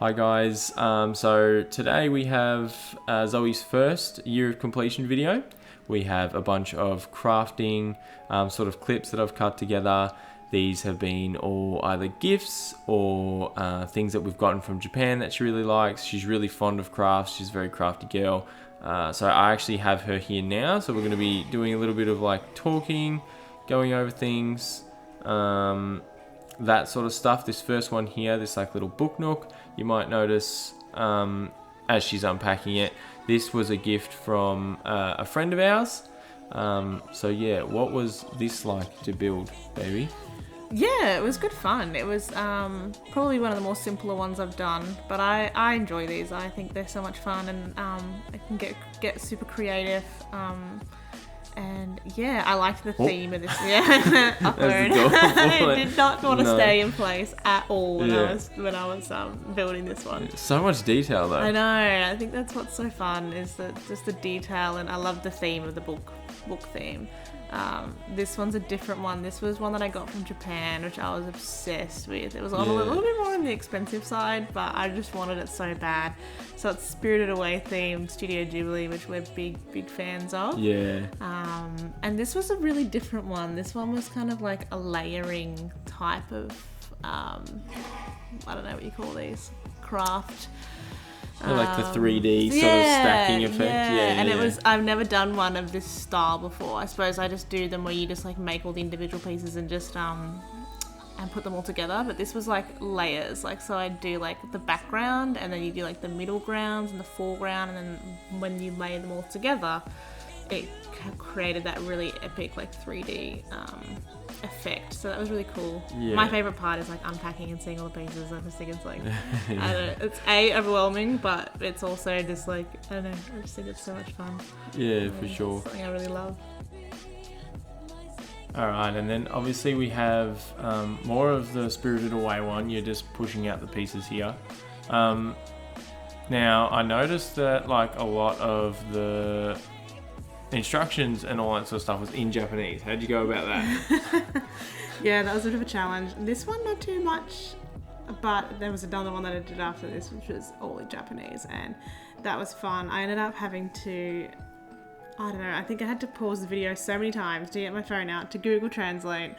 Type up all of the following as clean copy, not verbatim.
Hi guys, so today we have Zoe's first year of completion video. We have a bunch of crafting sort of clips that I've cut together. These have been all either gifts or things that we've gotten from Japan that she really likes. She's really fond of crafts, she's a very crafty girl. So I actually have her here now, so we're going to be doing a little bit of like talking, going over things, that sort of stuff. This first one here, this like little book nook, you might notice as she's unpacking it, this was a gift from a friend of ours. So yeah, what was this like to build, baby? Yeah, it was good fun. It was probably one of the more simpler ones I've done, but I enjoy these. I think they're so much fun, and I can get super creative. And yeah, I liked the theme of this. Yeah, it did not want to stay in place at all when I was building this one. So much detail though. I know. I think that's what's so fun is that just the detail, and I love the theme of the book theme. This one's a different one. This was one that I got from Japan, which I was obsessed with. It was a little bit more on the expensive side, but I just wanted it so bad. So it's Spirited Away themed, Studio Ghibli, which we're big fans of. Yeah. And this was a really different one. This one was kind of like a layering type of, I don't know what you call these, craft. Like the 3D sort of stacking effect. And it was, I've never done one of this style before. I suppose I just do them where you just like make all the individual pieces and just and put them all together. But this was like layers. Like, so I do like the background, and then you do like the middle grounds and the foreground, and then when you lay them all together, it created that really epic like 3D effect. So that was really cool. My favorite part is like unpacking and seeing all the pieces. I just think it's like I don't know, it's overwhelming, but it's also just like, I don't know, I just think it's so much fun. Yeah, for sure. It's something I really love. Alright, and then obviously we have more of the Spirited Away one. You're just pushing out the pieces here. Now I noticed that like a lot of the instructions and all that sort of stuff was in Japanese. How'd you go about that? Yeah, that was a bit of a challenge. This one not too much, but there was another one that I did after this, which was all in Japanese, and that was fun. I ended up having to, I don't know, I think I had to pause the video so many times to get my phone out to Google Translate,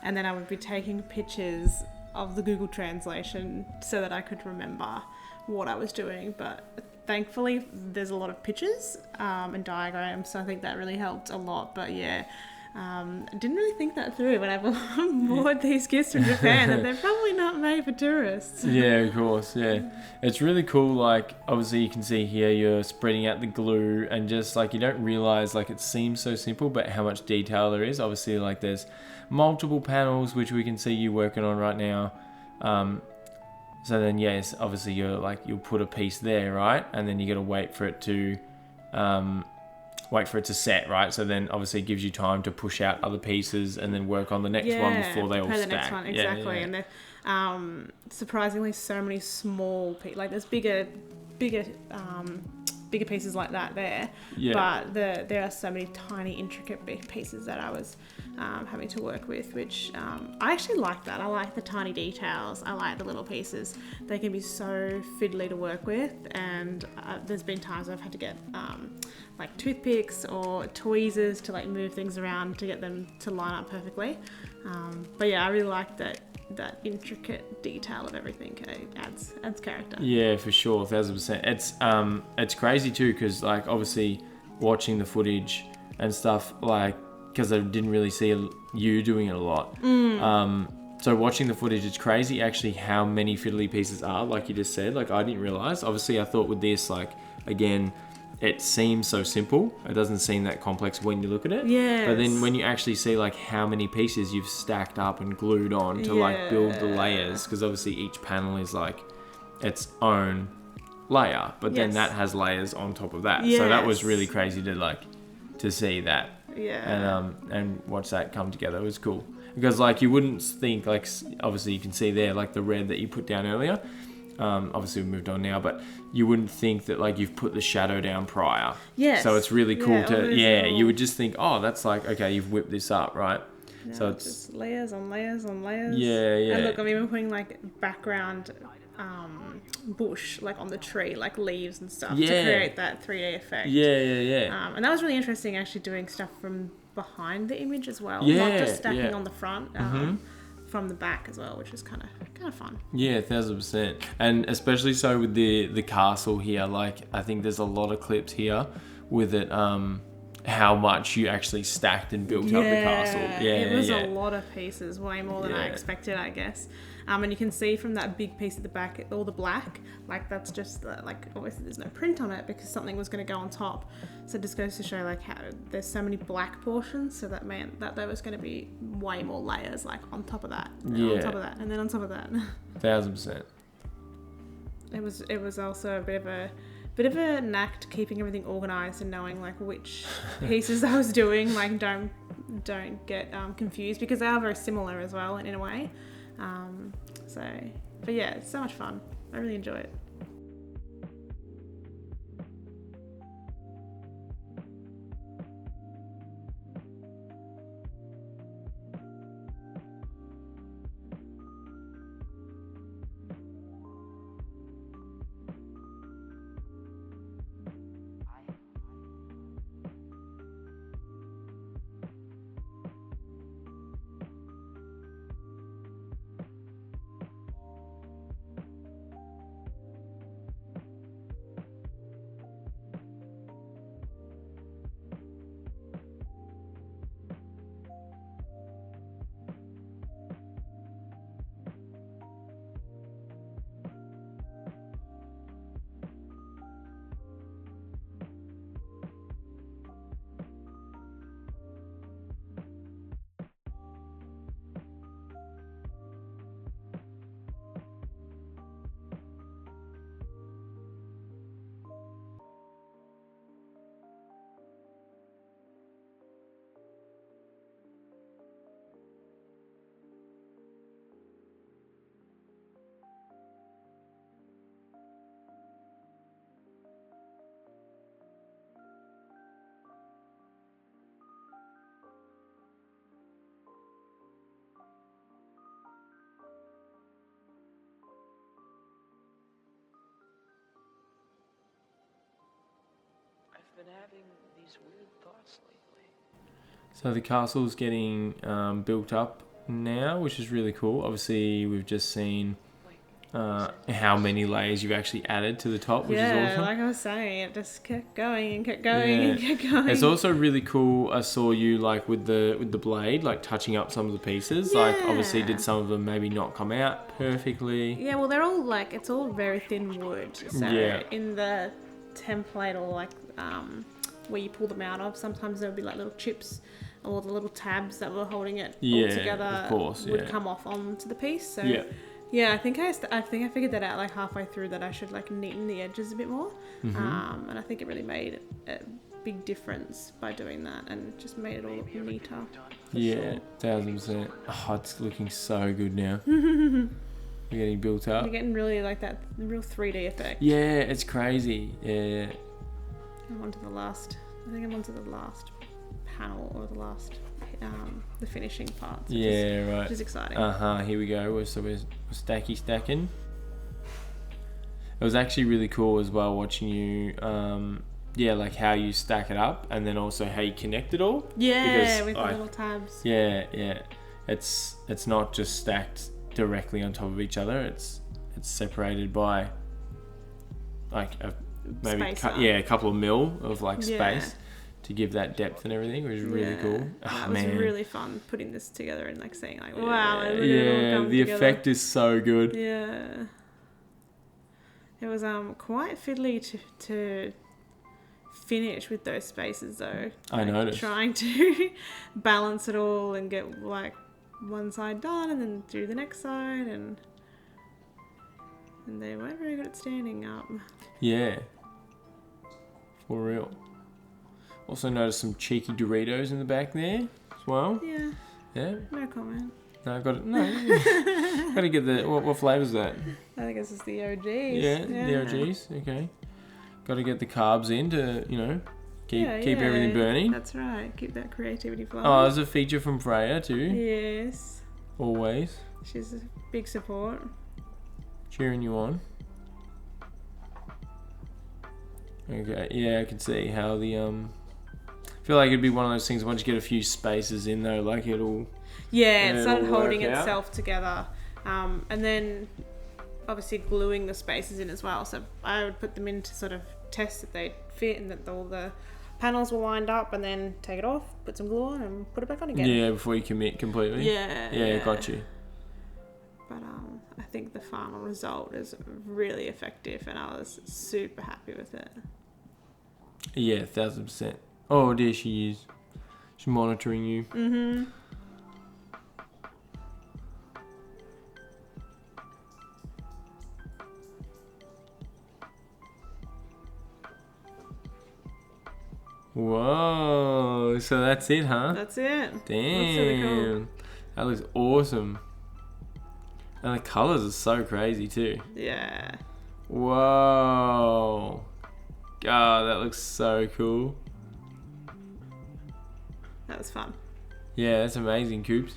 and then I would be taking pictures of the Google translation so that I could remember what I was doing. But thankfully there's a lot of pictures and diagrams, so I think that really helped a lot. But yeah, I didn't really think that through when I bought these gifts from Japan, that they're probably not made for tourists. Yeah, of course, yeah. It's really cool, like obviously you can see here you're spreading out the glue, and just like you don't realise, like it seems so simple, but how much detail there is. Obviously like there's multiple panels which we can see you working on right now. So then, yes, obviously you'll put a piece there, right? And then you got to wait for it to set, right? So then obviously it gives you time to push out other pieces and then work on the next one before they all stack. The next one, exactly. Yeah. And then surprisingly, so many small pieces. Like there's bigger pieces like that there, but there are so many tiny intricate pieces that I was having to work with, which I actually like that. I like the tiny details. I like the little pieces. They can be so fiddly to work with, and there's been times I've had to get like toothpicks or tweezers to like move things around to get them to line up perfectly. But yeah, I really like that intricate detail of everything. It adds character. Yeah, for sure, 1000%. It's crazy too, because like obviously watching the footage and stuff, like because I didn't really see you doing it a lot. So watching the footage, it's crazy actually how many fiddly pieces are, like you just said. Like I didn't realize. Obviously I thought with this, like again, it seems so simple. It doesn't seem that complex when you look at it. Yeah. But then when you actually see like how many pieces you've stacked up and glued on to like build the layers, because obviously each panel is like its own layer, but then that has layers on top of that. So that was really crazy to see that. Yeah. And watch that come together. It was cool. Because like you wouldn't think, like obviously you can see there like the red that you put down earlier. Obviously we've moved on now, but you wouldn't think that like you've put the shadow down prior. Yes. So it's really cool you would just think, oh, that's like, okay, you've whipped this up, right? No, so it's just layers on layers on layers. Yeah. And look, I'm even putting like background bush like on the tree, like leaves and stuff, to Yeah. create that 3D effect. Yeah. And that was really interesting, actually, doing stuff from behind the image as well, Yeah, not just stacking yeah. on the front, from the back as well, which was kind of fun. Yeah, 1000%. And especially so with the castle here. Like, I think there's a lot of clips here with it. How much you actually stacked and built up the castle. Yeah, it was yeah. a lot of pieces, way more than I Yeah. expected, I guess. And you can see from that big piece at the back, all the black, like that's just like obviously there's no print on it because something was going to go on top. So it just goes to show like how there's so many black portions, so that meant that there was going to be way more layers, like on top of that, and on Yeah. top of that, and then on top of that. 1000%. It was also a bit of a knack to keeping everything organized and knowing like which pieces I was doing. Like don't get confused, because they are very similar as well in a way. But yeah, it's so much fun. I really enjoy it. I've been having these weird thoughts lately. So the castle's getting built up now, which is really cool. Obviously, we've just seen how many layers you've actually added to the top, which is awesome. Like I was saying, it just kept going and kept going and kept going. It's also really cool. I saw you like with the blade, like touching up some of the pieces. Like obviously, did some of them maybe not come out perfectly? Yeah, well, they're all like, it's all very thin wood. So Yeah. in the template, or like where you pull them out of, sometimes there'll be like little chips, or the little tabs that were holding it all together, of course, would come off onto the piece. So Yeah. I think I figured that out like halfway through, that I should like neaten the edges a bit more. And I think it really made a big difference by doing that, and just made it all look neater. Yeah, 1000%. Oh, it's looking so good now. We're getting built up. You're getting really like that real 3D effect. Yeah, it's crazy. Yeah. I'm onto the last panel, or the finishing parts. Right. Which is exciting. Here we go. We're stacking. It was actually really cool as well watching you, like how you stack it up, and then also how you connect it all. Yeah, with the little tabs. Yeah. It's not just stacked directly on top of each other. It's separated by like maybe a couple of mil of like space to give that depth and everything, which is really cool. It was really fun putting this together and like saying like, wow, the effect is so good. Yeah, it was quite fiddly to finish with those spaces though. I noticed. Trying to balance it all and get like one side done and then do the next side, and they weren't very good at standing up. Yeah. For real. Also noticed some cheeky Doritos in the back there as well. Yeah. Yeah. No comment. No, I got it. No. Got to get the what flavour is that? I think it's just the OGs. Yeah, the OGs. Okay. Got to get the carbs in to keep everything burning. That's right. Keep that creativity flowing. Oh, there's a feature from Freya too. Yes. Always. She's a big support. cheering you on. Okay, yeah, I can see how the I feel like it'd be one of those things once you get a few spaces in though, like it'll Yeah, it started it'll work holding out. itself together. And then obviously gluing the spaces in as well. So I would put them in to sort of test that they'd fit and that all the panels were lined up, and then take it off, put some glue on, and put it back on again. Yeah, before you commit completely. Yeah, got you. But I think the final result is really effective, and I was super happy with it. Yeah, 1000%. Oh dear, she is. She's monitoring you. Mm-hmm. Whoa, so that's it, huh? That's it. Damn. Looks really cool. That looks awesome. And the colours are so crazy too. Yeah. Whoa. God, that looks so cool. That was fun. Yeah, that's amazing, Coops.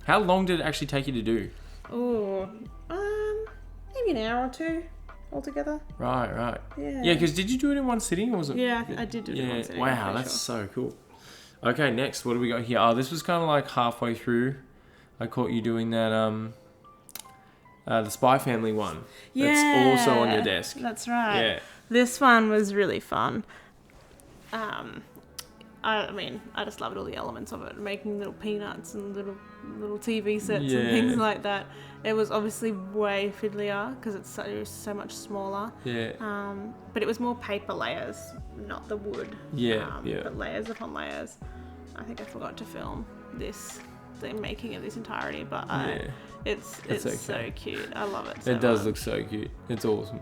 How long did it actually take you to do? Oh, maybe an hour or two altogether. Right. Yeah. Yeah, because did you do it in one sitting or was it? Yeah, I did do it in one sitting, I'm Wow, pretty that's sure. so cool. Okay, next, what do we got here? Oh, this was kind of like halfway through. I caught you doing that, the Spy Family one. That's also on your desk. That's right. Yeah. This one was really fun. I mean, I just loved all the elements of it, making little peanuts and little TV sets and Yeah. things like that. It was obviously way fiddlier because it was so much smaller. Yeah. But it was more paper layers, not the wood. Yeah. But layers upon layers. I think I forgot to film the making of this entirety, but Yeah. it's okay. so cute. I love it. So It does much. look so cute. It's awesome.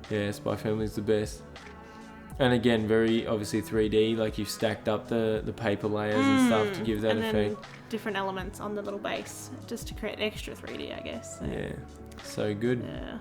Yeah, Spy Family's the best. And again, very obviously 3D. Like you've stacked up the paper layers and stuff to give that and effect. then different elements on the little base just to create extra 3D, I guess. So, Yeah, so good. yeah.